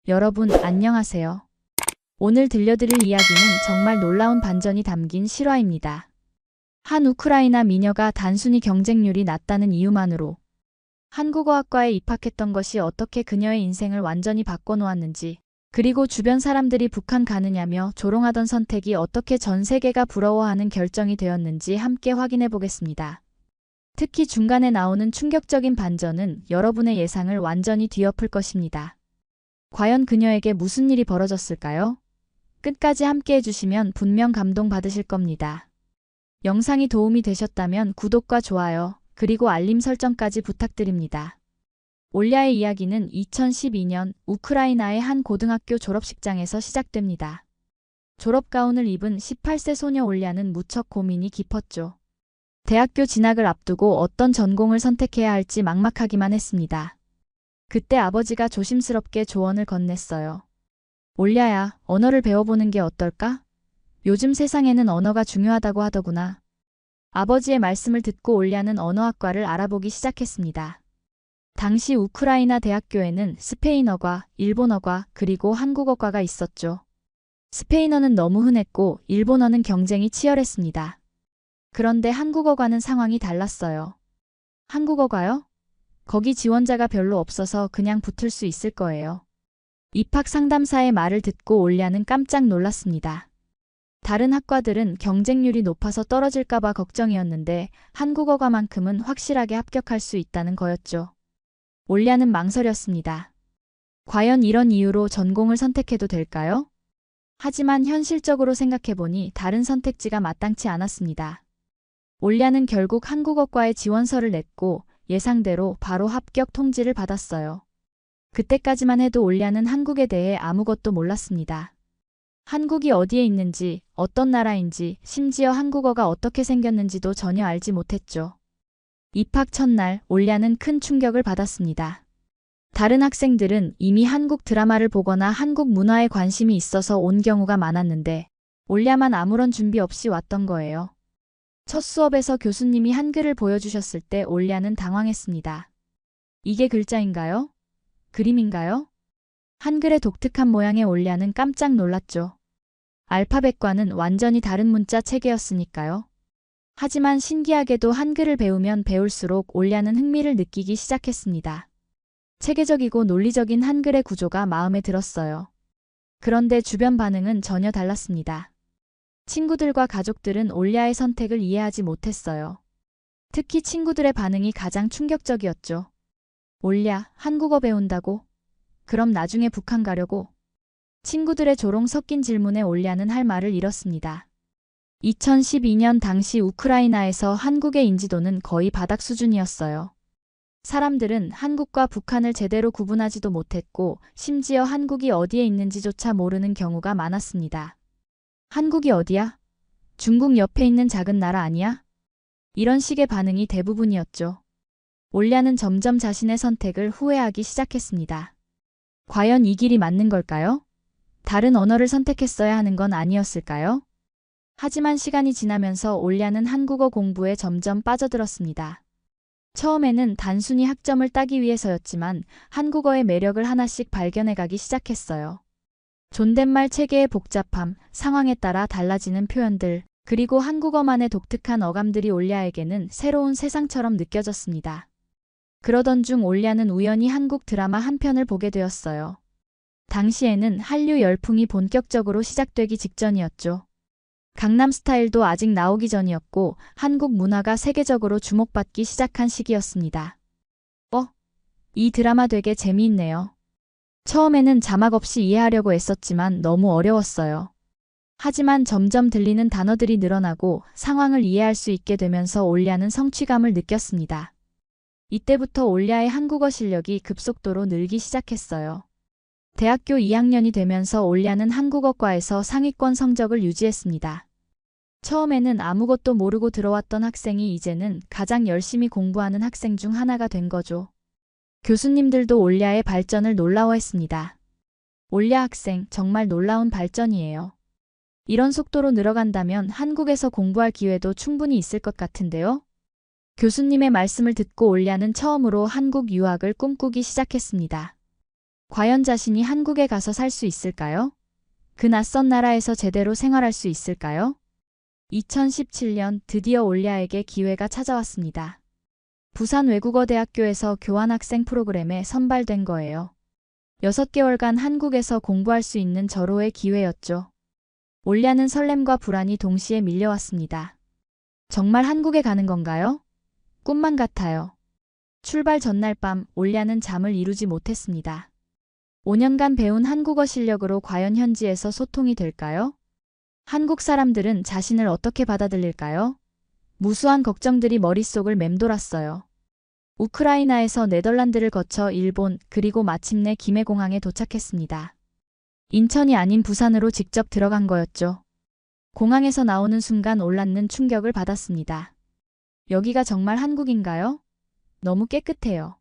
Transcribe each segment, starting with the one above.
여러분, 안녕하세요. 오늘 들려드릴 이야기는 정말 놀라운 반전이 담긴 실화입니다. 한 우크라이나 미녀가 단순히 경쟁률이 낮다는 이유만으로 한국어학과에 입학했던 것이 어떻게 그녀의 인생을 완전히 바꿔놓았는지, 그리고 주변 사람들이 북한 가느냐며 조롱하던 선택이 어떻게 전 세계가 부러워하는 결정이 되었는지 함께 확인해 보겠습니다. 특히 중간에 나오는 충격적인 반전은 여러분의 예상을 완전히 뒤엎을 것입니다. 과연 그녀에게 무슨 일이 벌어졌을까요? 끝까지 함께 해주시면 분명 감동받으실 겁니다. 영상이 도움이 되셨다면 구독과 좋아요, 그리고 알림 설정까지 부탁드립니다. 올야의 이야기는 2012년 우크라이나의 한 고등학교 졸업식장에서 시작됩니다. 졸업가운을 입은 18세 소녀 올야는 무척 고민이 깊었죠. 대학교 진학을 앞두고 어떤 전공을 선택해야 할지 막막하기만 했습니다. 그때 아버지가 조심스럽게 조언을 건넸어요. 올야야, 언어를 배워보는 게 어떨까? 요즘 세상에는 언어가 중요하다고 하더구나. 아버지의 말씀을 듣고 올야는 언어학과를 알아보기 시작했습니다. 당시 우크라이나 대학교에는 스페인어과 일본어과 그리고 한국어과가 있었죠. 스페인어는 너무 흔했고 일본어는 경쟁이 치열했습니다. 그런데 한국어과는 상황이 달랐어요. 한국어과요? 거기 지원자가 별로 없어서 그냥 붙을 수 있을 거예요. 입학 상담사의 말을 듣고 올야는 깜짝 놀랐습니다. 다른 학과들은 경쟁률이 높아서 떨어질까봐 걱정이었는데 한국어과만큼은 확실하게 합격할 수 있다는 거였죠. 올야는 망설였습니다. 과연 이런 이유로 전공을 선택해도 될까요? 하지만 현실적으로 생각해보니 다른 선택지가 마땅치 않았습니다. 올야는 결국 한국어과에 지원서를 냈고 예상대로 바로 합격 통지를 받았어요. 그때까지만 해도 올야는 한국에 대해 아무것도 몰랐습니다. 한국이 어디에 있는지, 어떤 나라인지, 심지어 한국어가 어떻게 생겼는지도 전혀 알지 못했죠. 입학 첫날 올야는 큰 충격을 받았습니다. 다른 학생들은 이미 한국 드라마를 보거나 한국 문화에 관심이 있어서 온 경우가 많았는데 올야만 아무런 준비 없이 왔던 거예요. 첫 수업에서 교수님이 한글을 보여주셨을 때 올야는 당황했습니다. 이게 글자인가요? 그림인가요? 한글의 독특한 모양에 올야는 깜짝 놀랐죠. 알파벳과는 완전히 다른 문자 체계였으니까요. 하지만 신기하게도 한글을 배우면 배울수록 올야는 흥미를 느끼기 시작했습니다. 체계적이고 논리적인 한글의 구조가 마음에 들었어요. 그런데 주변 반응은 전혀 달랐습니다. 친구들과 가족들은 올야의 선택을 이해하지 못했어요. 특히 친구들의 반응이 가장 충격적이었죠. 올야, 한국어 배운다고? 그럼 나중에 북한 가려고? 친구들의 조롱 섞인 질문에 올야는 할 말을 잃었습니다. 2012년 당시 우크라이나에서 한국의 인지도는 거의 바닥 수준이었어요. 사람들은 한국과 북한을 제대로 구분하지도 못했고 심지어 한국이 어디에 있는지조차 모르는 경우가 많았습니다. 한국이 어디야? 중국 옆에 있는 작은 나라 아니야? 이런 식의 반응이 대부분이었죠. 올야는 점점 자신의 선택을 후회하기 시작했습니다. 과연 이 길이 맞는 걸까요? 다른 언어를 선택했어야 하는 건 아니었을까요? 하지만 시간이 지나면서 올야는 한국어 공부에 점점 빠져들었습니다. 처음에는 단순히 학점을 따기 위해서였지만 한국어의 매력을 하나씩 발견해가기 시작했어요. 존댓말 체계의 복잡함, 상황에 따라 달라지는 표현들, 그리고 한국어만의 독특한 어감들이 올야에게는 새로운 세상처럼 느껴졌습니다. 그러던 중 올야는 우연히 한국 드라마 한 편을 보게 되었어요. 당시에는 한류 열풍이 본격적으로 시작되기 직전이었죠. 강남스타일도 아직 나오기 전이었고 한국 문화가 세계적으로 주목받기 시작한 시기였습니다. 이 드라마 되게 재미있네요. 처음에는 자막 없이 이해하려고 애썼지만 너무 어려웠어요. 하지만 점점 들리는 단어들이 늘어나고 상황을 이해할 수 있게 되면서 올야는 성취감을 느꼈습니다. 이때부터 올야의 한국어 실력이 급속도로 늘기 시작했어요. 대학교 2학년이 되면서 올야는 한국어과에서 상위권 성적을 유지했습니다. 처음에는 아무것도 모르고 들어왔던 학생이 이제는 가장 열심히 공부하는 학생 중 하나가 된 거죠. 교수님들도 올야의 발전을 놀라워했습니다. 올야 학생, 정말 놀라운 발전이에요. 이런 속도로 늘어간다면 한국에서 공부할 기회도 충분히 있을 것 같은데요? 교수님의 말씀을 듣고 올야는 처음으로 한국 유학을 꿈꾸기 시작했습니다. 과연 자신이 한국에 가서 살 수 있을까요? 그 낯선 나라에서 제대로 생활할 수 있을까요? 2017년 드디어 올리아에게 기회가 찾아왔습니다. 부산 외국어대학교에서 교환학생 프로그램에 선발된 거예요. 6개월간 한국에서 공부할 수 있는 절호의 기회였죠. 올리아는 설렘과 불안이 동시에 밀려왔습니다. 정말 한국에 가는 건가요? 꿈만 같아요. 출발 전날 밤 올리아는 잠을 이루지 못했습니다. 5년간 배운 한국어 실력으로 과연 현지에서 소통이 될까요? 한국 사람들은 자신을 어떻게 받아들일까요? 무수한 걱정들이 머릿속을 맴돌았어요. 우크라이나에서 네덜란드를 거쳐 일본 그리고 마침내 김해공항에 도착했습니다. 인천이 아닌 부산으로 직접 들어간 거였죠. 공항에서 나오는 순간 올랐는 충격을 받았습니다. 여기가 정말 한국인가요? 너무 깨끗해요.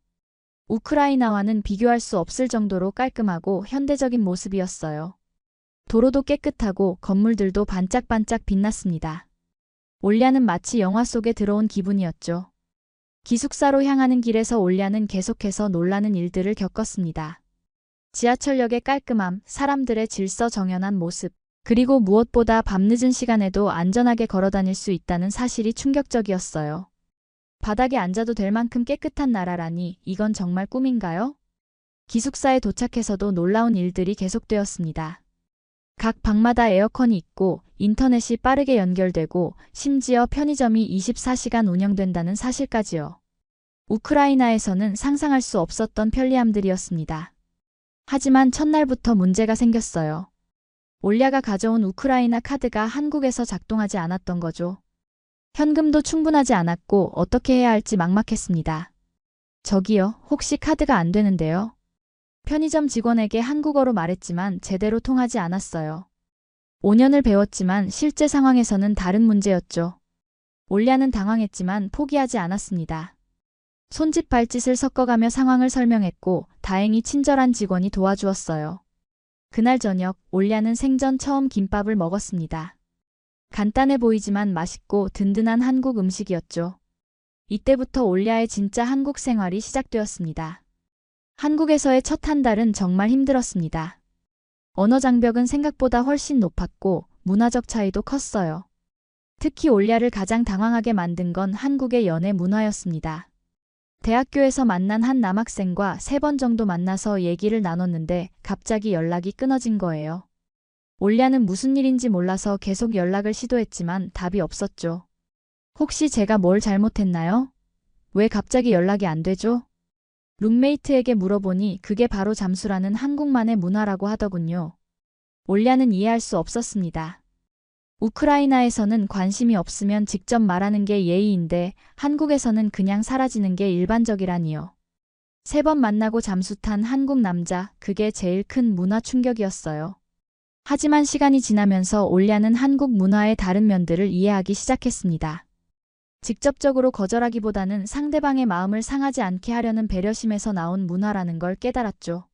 우크라이나와는 비교할 수 없을 정도로 깔끔하고 현대적인 모습이었어요. 도로도 깨끗하고 건물들도 반짝반짝 빛났습니다. 올리아는 마치 영화 속에 들어온 기분이었죠. 기숙사로 향하는 길에서 올리아는 계속해서 놀라는 일들을 겪었습니다. 지하철역의 깔끔함, 사람들의 질서정연한 모습, 그리고 무엇보다 밤늦은 시간에도 안전하게 걸어다닐 수 있다는 사실이 충격적이었어요. 바닥에 앉아도 될 만큼 깨끗한 나라라니 이건 정말 꿈인가요? 기숙사에 도착해서도 놀라운 일들이 계속되었습니다. 각 방마다 에어컨이 있고 인터넷이 빠르게 연결되고 심지어 편의점이 24시간 운영된다는 사실까지요. 우크라이나에서는 상상할 수 없었던 편리함들이었습니다. 하지만 첫날부터 문제가 생겼어요. 올리아가 가져온 우크라이나 카드가 한국에서 작동하지 않았던 거죠. 현금도 충분하지 않았고 어떻게 해야 할지 막막했습니다. 저기요, 혹시 카드가 안 되는데요? 편의점 직원에게 한국어로 말했지만 제대로 통하지 않았어요. 5년을 배웠지만 실제 상황에서는 다른 문제였죠. 올리아는 당황했지만 포기하지 않았습니다. 손짓 발짓을 섞어가며 상황을 설명했고 다행히 친절한 직원이 도와주었어요. 그날 저녁 올리아는 생전 처음 김밥을 먹었습니다. 간단해 보이지만 맛있고 든든한 한국 음식이었죠. 이때부터 올리아의 진짜 한국 생활이 시작되었습니다. 한국에서의 첫 한 달은 정말 힘들었습니다. 언어 장벽은 생각보다 훨씬 높았고 문화적 차이도 컸어요. 특히 올리아를 가장 당황하게 만든 건 한국의 연애 문화였습니다. 대학교에서 만난 한 남학생과 3번 정도 만나서 얘기를 나눴는데 갑자기 연락이 끊어진 거예요. 올리아는 무슨 일인지 몰라서 계속 연락을 시도했지만 답이 없었죠. 혹시 제가 뭘 잘못했나요? 왜 갑자기 연락이 안 되죠? 룸메이트에게 물어보니 그게 바로 잠수라는 한국만의 문화라고 하더군요. 올리아는 이해할 수 없었습니다. 우크라이나에서는 관심이 없으면 직접 말하는 게 예의인데 한국에서는 그냥 사라지는 게 일반적이라니요. 3번 만나고 잠수 탄 한국 남자, 그게 제일 큰 문화 충격이었어요. 하지만 시간이 지나면서 올리아는 한국 문화의 다른 면들을 이해하기 시작했습니다. 직접적으로 거절하기보다는 상대방의 마음을 상하지 않게 하려는 배려심에서 나온 문화라는 걸 깨달았죠.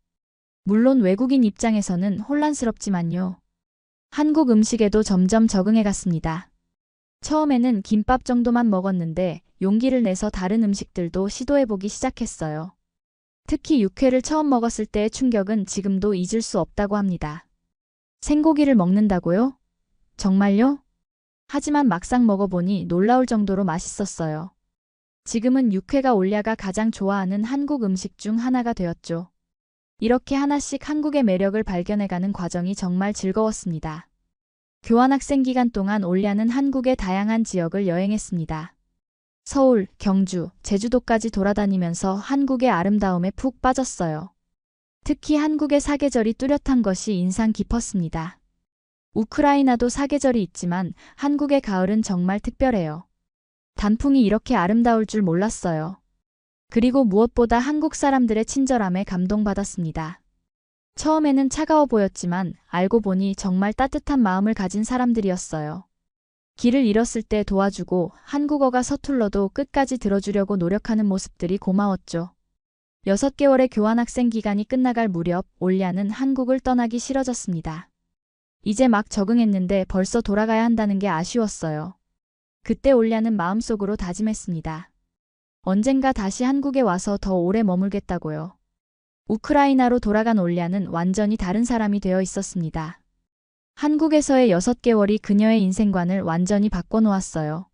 물론 외국인 입장에서는 혼란스럽지만요. 한국 음식에도 점점 적응해 갔습니다. 처음에는 김밥 정도만 먹었는데 용기를 내서 다른 음식들도 시도해보기 시작했어요. 특히 육회를 처음 먹었을 때의 충격은 지금도 잊을 수 없다고 합니다. 생고기를 먹는다고요? 정말요? 하지만 막상 먹어보니 놀라울 정도로 맛있었어요. 지금은 육회가 올리아가 가장 좋아하는 한국 음식 중 하나가 되었죠. 이렇게 하나씩 한국의 매력을 발견해가는 과정이 정말 즐거웠습니다. 교환학생 기간 동안 올리아는 한국의 다양한 지역을 여행했습니다. 서울, 경주, 제주도까지 돌아다니면서 한국의 아름다움에 푹 빠졌어요. 특히 한국의 사계절이 뚜렷한 것이 인상 깊었습니다. 우크라이나도 사계절이 있지만 한국의 가을은 정말 특별해요. 단풍이 이렇게 아름다울 줄 몰랐어요. 그리고 무엇보다 한국 사람들의 친절함에 감동받았습니다. 처음에는 차가워 보였지만 알고 보니 정말 따뜻한 마음을 가진 사람들이었어요. 길을 잃었을 때 도와주고 한국어가 서툴러도 끝까지 들어주려고 노력하는 모습들이 고마웠죠. 6개월의 교환학생 기간이 끝나갈 무렵 올리아는 한국을 떠나기 싫어졌습니다. 이제 막 적응했는데 벌써 돌아가야 한다는 게 아쉬웠어요. 그때 올리아는 마음속으로 다짐했습니다. 언젠가 다시 한국에 와서 더 오래 머물겠다고요. 우크라이나로 돌아간 올랴는 완전히 다른 사람이 되어 있었습니다. 한국에서의 6개월이 그녀의 인생관을 완전히 바꿔놓았어요.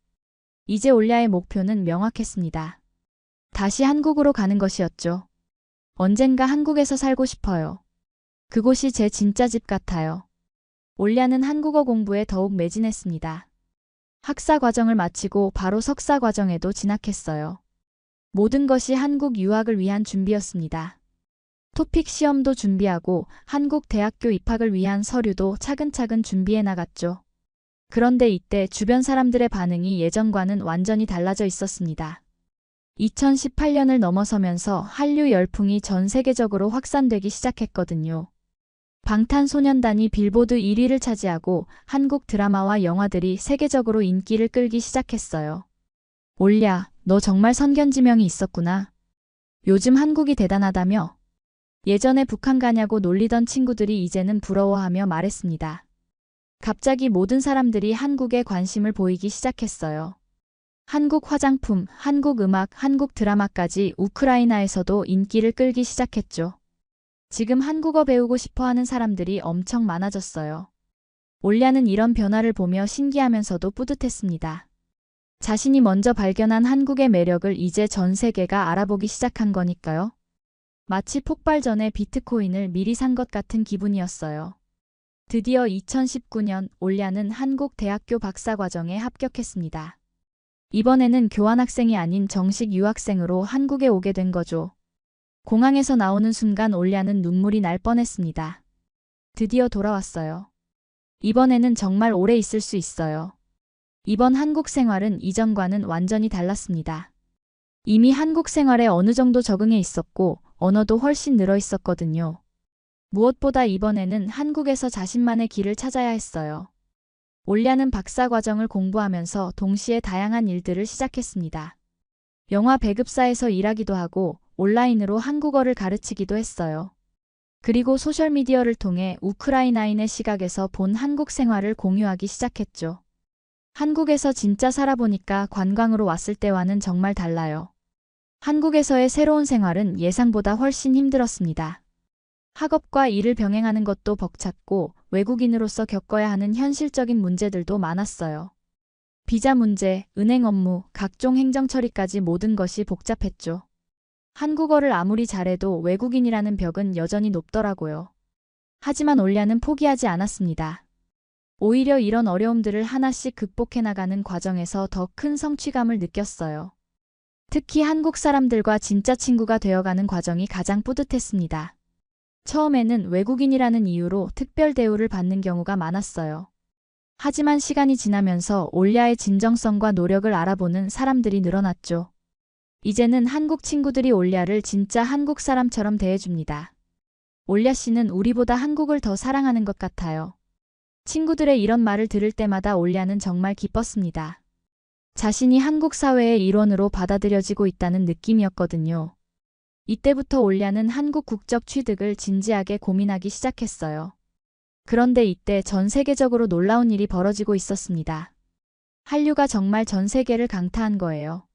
이제 올랴의 목표는 명확했습니다. 다시 한국으로 가는 것이었죠. 언젠가 한국에서 살고 싶어요. 그곳이 제 진짜 집 같아요. 올랴는 한국어 공부에 더욱 매진했습니다. 학사 과정을 마치고 바로 석사 과정에도 진학했어요. 모든 것이 한국 유학을 위한 준비였습니다. 토픽 시험도 준비하고 한국 대학교 입학을 위한 서류도 차근차근 준비해 나갔죠. 그런데 이때 주변 사람들의 반응이 예전과는 완전히 달라져 있었습니다. 2018년을 넘어서면서 한류 열풍이 전 세계적으로 확산되기 시작했거든요. 방탄소년단이 빌보드 1위를 차지하고 한국 드라마와 영화들이 세계적으로 인기를 끌기 시작했어요. 올랴, 너 정말 선견지명이 있었구나. 요즘 한국이 대단하다며? 예전에 북한 가냐고 놀리던 친구들이 이제는 부러워하며 말했습니다. 갑자기 모든 사람들이 한국에 관심을 보이기 시작했어요. 한국 화장품, 한국 음악, 한국 드라마까지 우크라이나에서도 인기를 끌기 시작했죠. 지금 한국어 배우고 싶어하는 사람들이 엄청 많아졌어요. 올랴는 이런 변화를 보며 신기하면서도 뿌듯했습니다. 자신이 먼저 발견한 한국의 매력을 이제 전 세계가 알아보기 시작한 거니까요. 마치 폭발 전에 비트코인을 미리 산 것 같은 기분이었어요. 드디어 2019년 올랴는 한국 대학교 박사과정에 합격했습니다. 이번에는 교환학생이 아닌 정식 유학생으로 한국에 오게 된 거죠. 공항에서 나오는 순간 올랴는 눈물이 날 뻔했습니다. 드디어 돌아왔어요. 이번에는 정말 오래 있을 수 있어요. 이번 한국 생활은 이전과는 완전히 달랐습니다. 이미 한국 생활에 어느 정도 적응해 있었고 언어도 훨씬 늘어 있었거든요. 무엇보다 이번에는 한국에서 자신만의 길을 찾아야 했어요. 올랴는 박사 과정을 공부하면서 동시에 다양한 일들을 시작했습니다. 영화 배급사에서 일하기도 하고 온라인으로 한국어를 가르치기도 했어요. 그리고 소셜미디어를 통해 우크라이나인의 시각에서 본 한국 생활을 공유하기 시작했죠. 한국에서 진짜 살아보니까 관광으로 왔을 때와는 정말 달라요. 한국에서의 새로운 생활은 예상보다 훨씬 힘들었습니다. 학업과 일을 병행하는 것도 벅찼고 외국인으로서 겪어야 하는 현실적인 문제들도 많았어요. 비자 문제, 은행 업무, 각종 행정 처리까지 모든 것이 복잡했죠. 한국어를 아무리 잘해도 외국인이라는 벽은 여전히 높더라고요. 하지만 올랴는 포기하지 않았습니다. 오히려 이런 어려움들을 하나씩 극복해 나가는 과정에서 더 큰 성취감을 느꼈어요. 특히 한국 사람들과 진짜 친구가 되어가는 과정이 가장 뿌듯했습니다. 처음에는 외국인이라는 이유로 특별 대우를 받는 경우가 많았어요. 하지만 시간이 지나면서 올랴의 진정성과 노력을 알아보는 사람들이 늘어났죠. 이제는 한국 친구들이 올랴를 진짜 한국 사람처럼 대해줍니다. 올랴 씨는 우리보다 한국을 더 사랑하는 것 같아요. 친구들의 이런 말을 들을 때마다 올랴는 정말 기뻤습니다. 자신이 한국 사회의 일원으로 받아들여지고 있다는 느낌이었거든요. 이때부터 올랴는 한국 국적 취득을 진지하게 고민하기 시작했어요. 그런데 이때 전 세계적으로 놀라운 일이 벌어지고 있었습니다. 한류가 정말 전 세계를 강타한 거예요.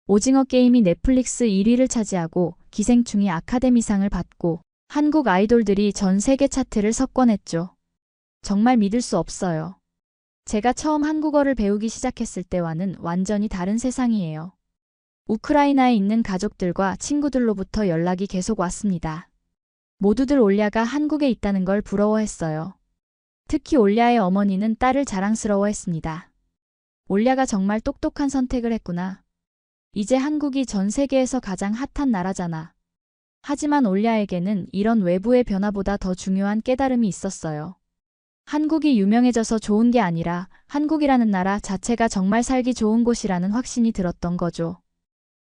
오징어 게임이 넷플릭스 1위를 차지하고 기생충이 아카데미상을 받고 한국 아이돌들이 전 세계 차트를 석권했죠. 정말 믿을 수 없어요. 제가 처음 한국어를 배우기 시작했을 때와는 완전히 다른 세상이에요. 우크라이나에 있는 가족들과 친구들로부터 연락이 계속 왔습니다. 모두들 올랴가 한국에 있다는 걸 부러워했어요. 특히 올랴의 어머니는 딸을 자랑스러워했습니다. 올랴가 정말 똑똑한 선택을 했구나. 이제 한국이 전 세계에서 가장 핫한 나라잖아. 하지만 올랴에게는 이런 외부의 변화보다 더 중요한 깨달음이 있었어요. 한국이 유명해져서 좋은 게 아니라 한국이라는 나라 자체가 정말 살기 좋은 곳이라는 확신이 들었던 거죠.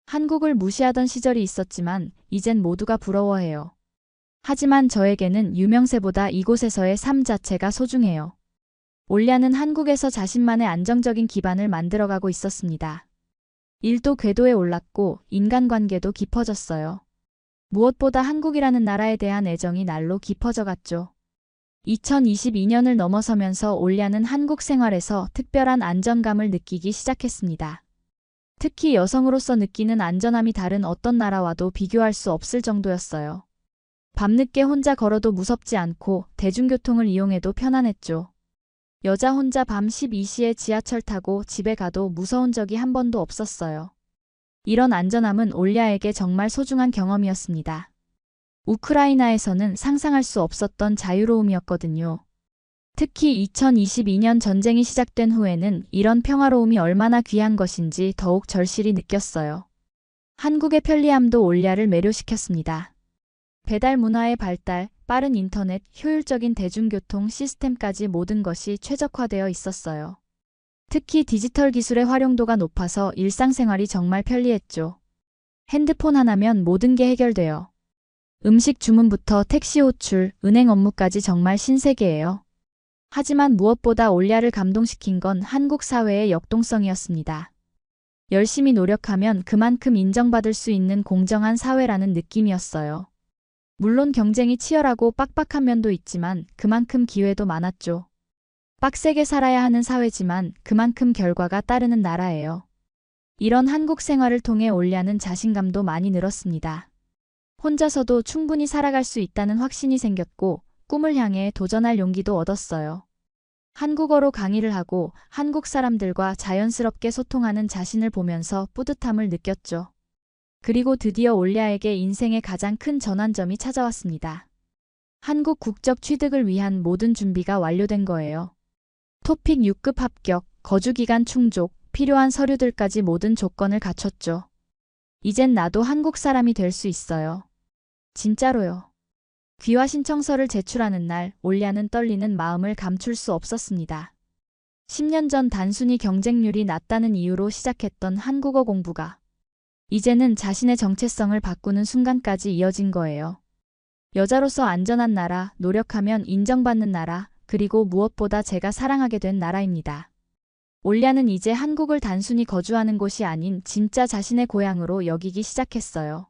한국을 무시하던 시절이 있었지만 이젠 모두가 부러워해요. 하지만 저에게는 유명세보다 이곳에서의 삶 자체가 소중해요. 올랴는 한국에서 자신만의 안정적인 기반을 만들어가고 있었습니다. 일도 궤도에 올랐고 인간관계도 깊어졌어요. 무엇보다 한국이라는 나라에 대한 애정이 날로 깊어져 갔죠. 2022년을 넘어서면서 올랴는 한국 생활에서 특별한 안정감을 느끼기 시작했습니다. 특히 여성으로서 느끼는 안전함이 다른 어떤 나라와도 비교할 수 없을 정도였어요. 밤늦게 혼자 걸어도 무섭지 않고 대중교통을 이용해도 편안했죠. 여자 혼자 밤 12시에 지하철 타고 집에 가도 무서운 적이 한 번도 없었어요. 이런 안전함은 올랴에게 정말 소중한 경험이었습니다. 우크라이나에서는 상상할 수 없었던 자유로움이었거든요. 특히 2022년 전쟁이 시작된 후에는 이런 평화로움이 얼마나 귀한 것인지 더욱 절실히 느꼈어요. 한국의 편리함도 올랴를 매료시켰습니다. 배달 문화의 발달, 빠른 인터넷, 효율적인 대중교통 시스템까지 모든 것이 최적화되어 있었어요. 특히 디지털 기술의 활용도가 높아서 일상생활이 정말 편리했죠. 핸드폰 하나면 모든 게 해결돼요. 음식 주문부터 택시 호출, 은행 업무까지 정말 신세계예요. 하지만 무엇보다 올랴를 감동시킨 건 한국 사회의 역동성이었습니다. 열심히 노력하면 그만큼 인정받을 수 있는 공정한 사회라는 느낌이었어요. 물론 경쟁이 치열하고 빡빡한 면도 있지만 그만큼 기회도 많았죠. 빡세게 살아야 하는 사회지만 그만큼 결과가 따르는 나라예요. 이런 한국 생활을 통해 올랴는 자신감도 많이 늘었습니다. 혼자서도 충분히 살아갈 수 있다는 확신이 생겼고 꿈을 향해 도전할 용기도 얻었어요. 한국어로 강의를 하고 한국 사람들과 자연스럽게 소통하는 자신을 보면서 뿌듯함을 느꼈죠. 그리고 드디어 올랴에게 인생의 가장 큰 전환점이 찾아왔습니다. 한국 국적 취득을 위한 모든 준비가 완료된 거예요. 토픽 6급 합격, 거주기간 충족, 필요한 서류들까지 모든 조건을 갖췄죠. 이젠 나도 한국 사람이 될 수 있어요. 진짜로요. 귀화 신청서를 제출하는 날 올랴는 떨리는 마음을 감출 수 없었습니다. 10년 전 단순히 경쟁률이 낮다는 이유로 시작했던 한국어 공부가 이제는 자신의 정체성을 바꾸는 순간까지 이어진 거예요. 여자로서 안전한 나라, 노력하면 인정받는 나라, 그리고 무엇보다 제가 사랑하게 된 나라입니다. 올랴는 이제 한국을 단순히 거주하는 곳이 아닌 진짜 자신의 고향으로 여기기 시작했어요.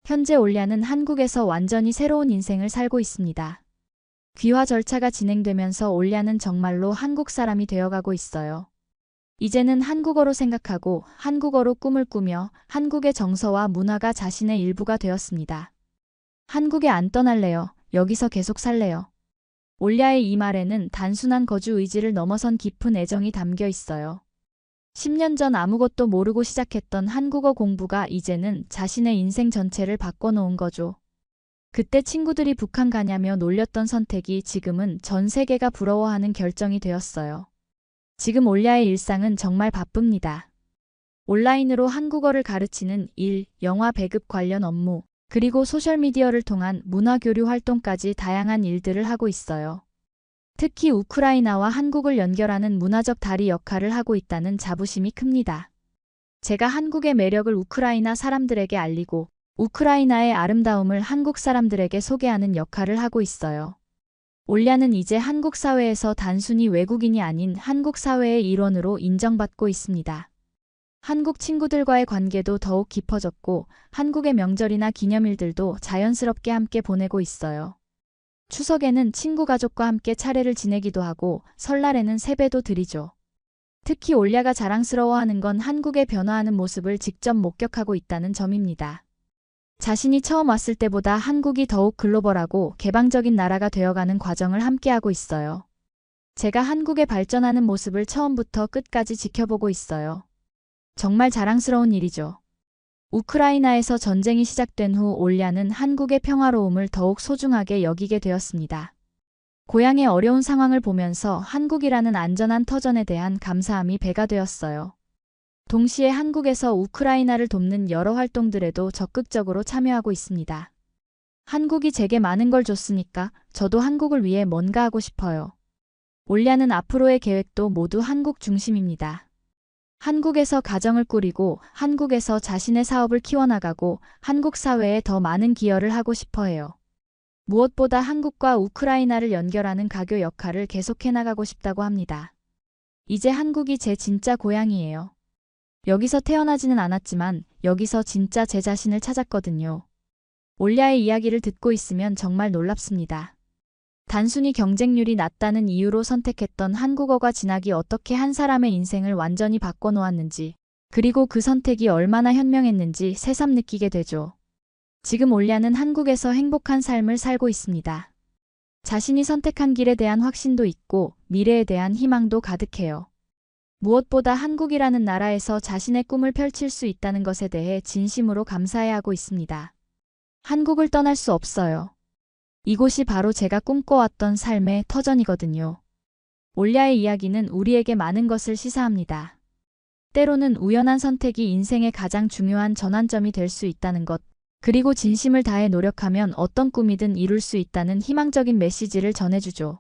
현재 올랴는 한국에서 완전히 새로운 인생을 살고 있습니다. 귀화 절차가 진행되면서 올랴는 정말로 한국 사람이 되어가고 있어요. 이제는 한국어로 생각하고 한국어로 꿈을 꾸며 한국의 정서와 문화가 자신의 일부가 되었습니다. 한국에 안 떠날래요. 여기서 계속 살래요. 올랴의 이 말에는 단순한 거주 의지를 넘어선 깊은 애정이 담겨 있어요. 10년 전 아무것도 모르고 시작했던 한국어 공부가 이제는 자신의 인생 전체를 바꿔놓은 거죠. 그때 친구들이 북한 가냐며 놀렸던 선택이 지금은 전 세계가 부러워하는 결정이 되었어요. 지금 올랴의 일상은 정말 바쁩니다. 온라인으로 한국어를 가르치는 일, 영화 배급 관련 업무, 그리고 소셜미디어를 통한 문화교류 활동까지 다양한 일들을 하고 있어요. 특히 우크라이나와 한국을 연결하는 문화적 다리 역할을 하고 있다는 자부심이 큽니다. 제가 한국의 매력을 우크라이나 사람들에게 알리고 우크라이나의 아름다움을 한국 사람들에게 소개하는 역할을 하고 있어요. 올랴는 이제 한국 사회에서 단순히 외국인이 아닌 한국 사회의 일원으로 인정받고 있습니다. 한국 친구들과의 관계도 더욱 깊어졌고 한국의 명절이나 기념일들도 자연스럽게 함께 보내고 있어요. 추석에는 친구 가족과 함께 차례를 지내기도 하고 설날에는 세배도 드리죠. 특히 올랴가 자랑스러워하는 건 한국의 변화하는 모습을 직접 목격하고 있다는 점입니다. 자신이 처음 왔을 때보다 한국이 더욱 글로벌하고 개방적인 나라가 되어가는 과정을 함께하고 있어요. 제가 한국의 발전하는 모습을 처음부터 끝까지 지켜보고 있어요. 정말 자랑스러운 일이죠. 우크라이나에서 전쟁이 시작된 후 올랴는 한국의 평화로움을 더욱 소중하게 여기게 되었습니다. 고향의 어려운 상황을 보면서 한국이라는 안전한 터전에 대한 감사함이 배가 되었어요. 동시에 한국에서 우크라이나를 돕는 여러 활동들에도 적극적으로 참여하고 있습니다. 한국이 제게 많은 걸 줬으니까 저도 한국을 위해 뭔가 하고 싶어요. 올랴는 앞으로의 계획도 모두 한국 중심입니다. 한국에서 가정을 꾸리고 한국에서 자신의 사업을 키워나가고 한국 사회에 더 많은 기여를 하고 싶어 해요. 무엇보다 한국과 우크라이나를 연결하는 가교 역할을 계속해 나가고 싶다고 합니다. 이제 한국이 제 진짜 고향이에요. 여기서 태어나지는 않았지만 여기서 진짜 제 자신을 찾았거든요. 올랴의 이야기를 듣고 있으면 정말 놀랍습니다. 단순히 경쟁률이 낮다는 이유로 선택했던 한국어가 진학이 어떻게 한 사람의 인생을 완전히 바꿔놓았는지, 그리고 그 선택이 얼마나 현명했는지 새삼 느끼게 되죠. 지금 올리아는 한국에서 행복한 삶을 살고 있습니다. 자신이 선택한 길에 대한 확신도 있고 미래에 대한 희망도 가득해요. 무엇보다 한국이라는 나라에서 자신의 꿈을 펼칠 수 있다는 것에 대해 진심으로 감사해하고 있습니다. 한국을 떠날 수 없어요. 이곳이 바로 제가 꿈꿔왔던 삶의 터전이거든요. 올리아의 이야기는 우리에게 많은 것을 시사합니다. 때로는 우연한 선택이 인생의 가장 중요한 전환점이 될 수 있다는 것, 그리고 진심을 다해 노력하면 어떤 꿈이든 이룰 수 있다는 희망적인 메시지를 전해주죠.